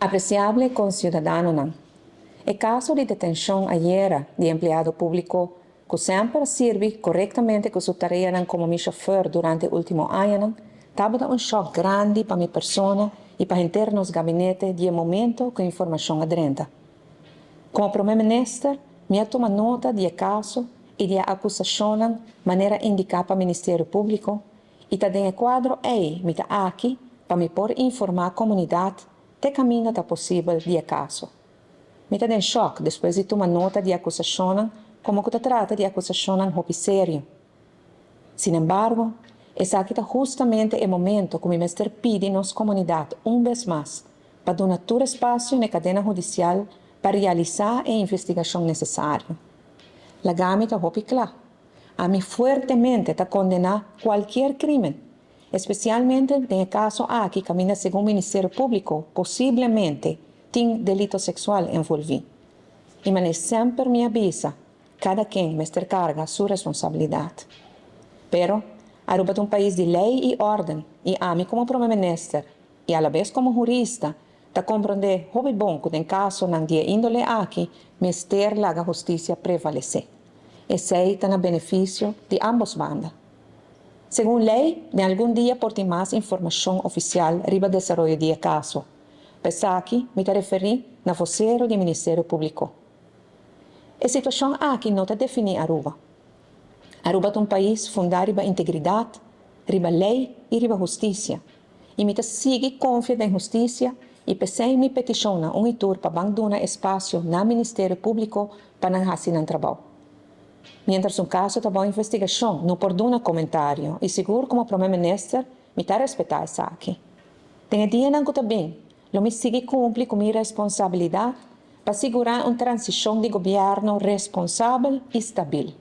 Apreciable conciudadano, el caso de detención ayer de empleado público que sempre sirve correctamente con su tarea como mi chofer durante el último año, estaba un shock grande para mi persona y para internos gabinete de momento con información adrenta. Como primer ministro, me toma nota del caso y de acusación manera indicada para el Ministerio Público y también el cuadro me está aquí para me poder informar a comunidad de camino está posible del caso. Me está en shock después de tomar nota de acusación como que se trata de acusación muy serio. Sin embargo, es aquí justamente el momento que mi ministro pide a nuestra comunidad vez más para donar todo espacio en la cadena judicial para realizar la investigación necesaria. La GAMI está muy clara. A mí fuertemente está condenar cualquier crimen, especialmente en el caso aquí camina según el Ministerio Público, posiblemente tiene delito sexual envolvido. Y me siempre me avisa, cada quien me carga su responsabilidad. Pero, Aruba es un país de ley y orden, y a mí como primer ministro, y a la vez como jurista, te comprende muy bien que en caso de índole aquí, mister la justicia prevalece. Ese está en beneficio de ambos bandas. Según ley, de algún día por más información oficial riba el desarrollo del caso. Pues aquí me referí a vocero del Ministerio Público. La situación aquí no te define Aruba. Aruba es un país fundado riba integridad, riba ley y riba justicia. Y me sigue confiando en justicia y pensé mi petición a un itur para abandonar espacio en el Ministerio Público para hacer un trabajo. Mientras un caso está en investigación, no por un comentario y seguro como primer ministro me está respetando eso aquí. En el día en que también, lo me sigue cumplir con mi responsabilidad para asegurar una transición de gobierno responsable y estable.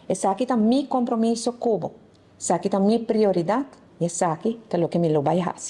Ese aquí está mi compromiso como, ese aquí está mi prioridad y ese aquí está lo que me lo vaya a hacer.